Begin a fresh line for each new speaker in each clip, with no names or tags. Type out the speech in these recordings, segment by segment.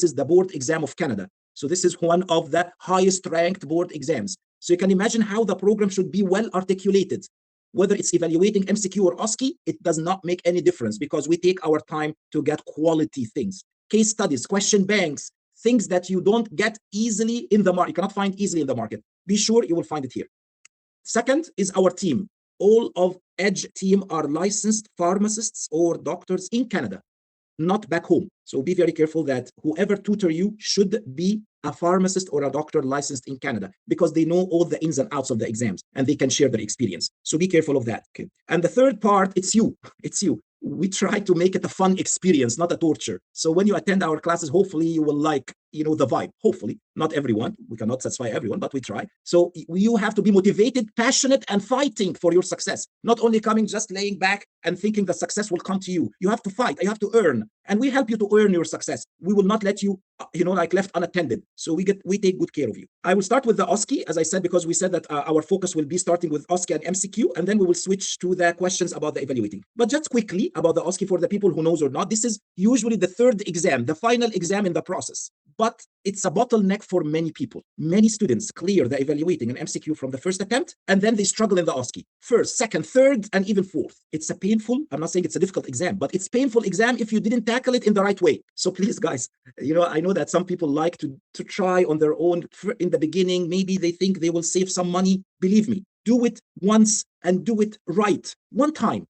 is the board exam of Canada. So this is one of the highest ranked board exams. So you can imagine how the program should be well articulated. Whether it's evaluating MCQ or OSCE, it does not make any difference because we take our time to get quality things. Case studies, question banks, things that you don't get easily in the market, you cannot find easily in the market. Be sure you will find it here. Second is our team. All of 𝐻 team are licensed pharmacists or doctors in Canada, not back home. So be very careful that whoever tutor you should be a pharmacist or a doctor licensed in Canada, because they know all the ins and outs of the exams and they can share their experience. So be careful of that. Okay. And the third part, it's you. It's you. We try to make it a fun experience, not a torture. So when you attend our classes, hopefully you will like, the vibe. Hopefully, not everyone. We cannot satisfy everyone, but we try. So you have to be motivated, passionate, and fighting for your success. Not only coming, just laying back and thinking that success will come to you. You have to fight. You have to earn. And we help you to earn your success. We will not let you, like left unattended. So we take good care of you. I will start with the OSCE, as I said, because we said that our focus will be starting with OSCE and MCQ, and then we will switch to the questions about the evaluating. But just quickly about the OSCE for the people who knows or not, this is usually the third exam, the final exam in the process. But it's a bottleneck for many people. Many students clear the evaluating and MCQ from the first attempt, and then they struggle in the OSCE. First, second, third, and even fourth. It's a painful, I'm not saying it's a difficult exam, but it's painful exam if you didn't tackle it in the right way. So please, guys, I know that some people like to try on their own in the beginning. Maybe they think they will save some money. Believe me, do it once and do it right. One time.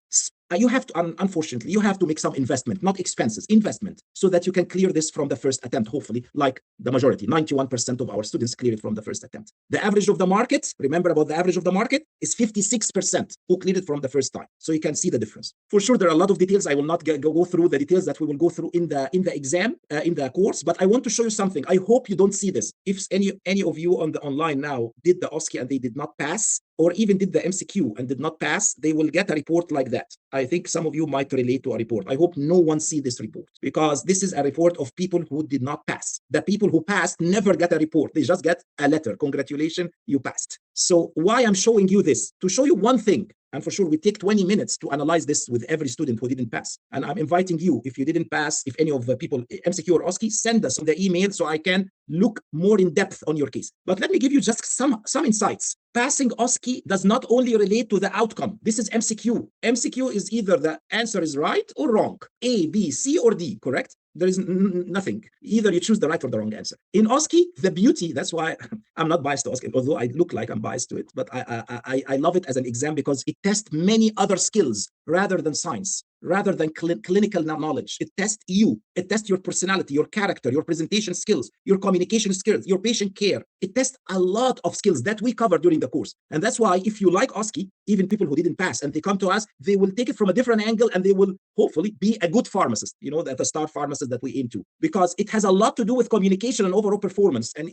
You have to, unfortunately, you have to make some investment, not expenses, investment, so that you can clear this from the first attempt, hopefully, like the majority, 91% of our students clear it from the first attempt. The average of the market, remember about the average of the market, is 56% who cleared it from the first time. So you can see the difference. For sure, there are a lot of details. I will not go through the details that we will go through in the exam, in the course, but I want to show you something. I hope you don't see this. If any of you on the online now did the OSCE and they did not pass, or even did the MCQ and did not pass, they will get a report like that. I think some of you might relate to a report. I hope no one see this report, because this is a report of people who did not pass. The people who passed never get a report. They just get a letter. Congratulations, you passed. So why I'm showing you this? To show you one thing. And for sure, we take 20 minutes to analyze this with every student who didn't pass. And I'm inviting you, if you didn't pass, if any of the people, MCQ or OSCE, send us the email so I can look more in depth on your case. But let me give you just some insights. Passing OSCE does not only relate to the outcome. This is MCQ. MCQ is either the answer is right or wrong. A, B, C, or D, correct? There is nothing. Either you choose the right or the wrong answer. In OSCE, the beauty, that's why I'm not biased to OSCE, although I look like I'm biased to it, but I love it as an exam because it tests many other skills rather than science, rather than clinical knowledge. It tests you. It tests your personality, your character, your presentation skills, your communication skills, your patient care. It tests a lot of skills that we cover during the course. And that's why if you like OSCE, even people who didn't pass and they come to us, they will take it from a different angle and they will hopefully be a good pharmacist, the star pharmacist that we aim to, because it has a lot to do with communication and overall performance. And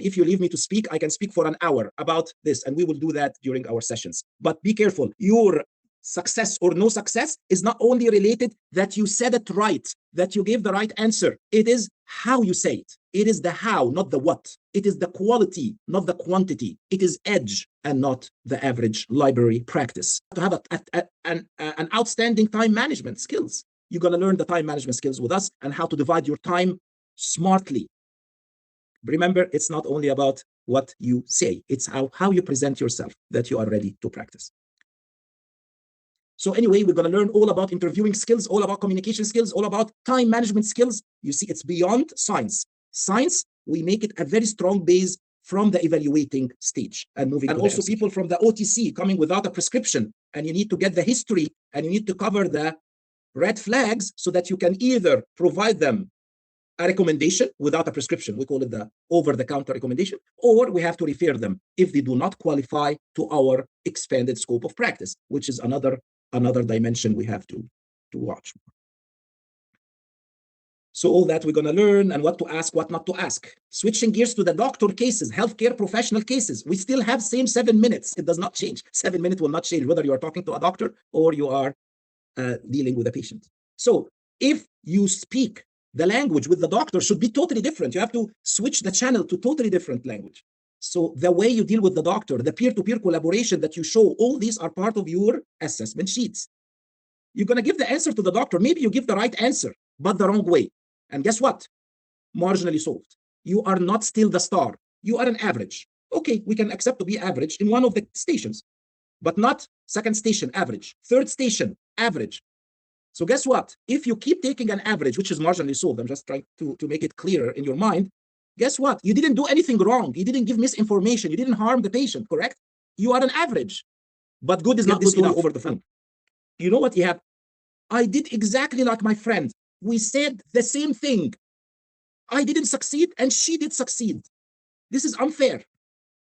if you leave me to speak, I can speak for an hour about this, and we will do that during our sessions. But be careful. Your success or no success is not only related that you said it right, that you gave the right answer. It is how you say it. It is the how, not the what. It is the quality, not the quantity. It is edge and not the average library practice. To have an outstanding time management skills. You're going to learn the time management skills with us and how to divide your time smartly. Remember, it's not only about what you say. It's how you present yourself that you are ready to practice. So anyway, we're going to learn all about interviewing skills, all about communication skills, all about time management skills. You see, it's beyond science. Science, we make it a very strong base from the evaluating stage and moving. And also people from the OTC coming without a prescription, and you need to get the history and you need to cover the red flags so that you can either provide them a recommendation without a prescription. We call it the over-the-counter recommendation, or we have to refer them if they do not qualify to our expanded scope of practice, which is another dimension we have to watch. So all that we're going to learn, and what to ask, what not to ask. Switching gears to the doctor cases, healthcare professional cases. We still have same 7 minutes. It does not change. 7 minutes will not change whether you are talking to a doctor or you are dealing with a patient. So if you speak, the language with the doctor should be totally different. You have to switch the channel to totally different language. So the way you deal with the doctor, the peer-to-peer collaboration that you show, all these are part of your assessment sheets. You're going to give the answer to the doctor. Maybe you give the right answer, but the wrong way. And guess what? marginally solved. You are not still the star. You are an average. Okay, we can accept to be average in one of the stations, but not second station average, third station average. So guess what? If you keep taking an average, which is marginally solved, I'm just trying to make it clearer in your mind, guess what? You didn't do anything wrong. You didn't give misinformation. You didn't harm the patient, correct? You are an average, but good is not good enough over the phone. You know what, Ihab? I did exactly like my friend. We said the same thing. I didn't succeed and she did succeed. This is unfair.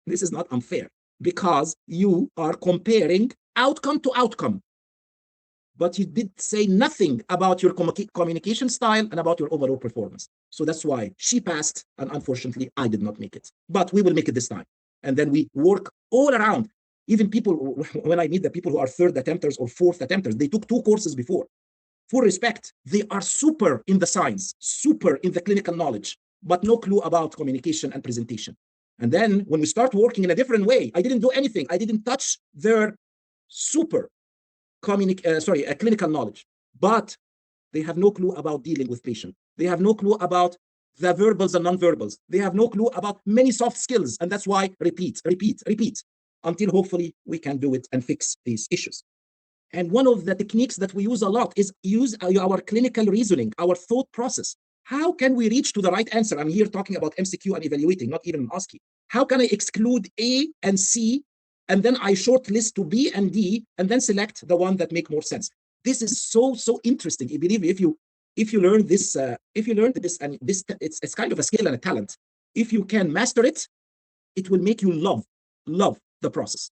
This is not unfair because you are comparing outcome to outcome. But you did say nothing about your communication style and about your overall performance. So that's why she passed, and unfortunately, I did not make it. But we will make it this time. And then we work all around. Even people, when I meet the people who are third attempters or fourth attempters, they took 2 courses before. Full respect, they are super in the science, super in the clinical knowledge, but no clue about communication and presentation. And then when we start working in a different way, I didn't do anything. I didn't touch their super clinical knowledge, but they have no clue about dealing with patients. They have no clue about the verbals and non-verbals. They have no clue about many soft skills. And that's why repeat, until hopefully we can do it and fix these issues. And one of the techniques that we use a lot is use our clinical reasoning, our thought process. How can we reach to the right answer? I'm here talking about MCQ and evaluating, not even OSCE. How can I exclude A and C, and then I shortlist to B and D, and then select the one that make more sense? This is so interesting. Believe me, if you learn this, and this, it's kind of a skill and a talent. If you can master it, it will make you love the process.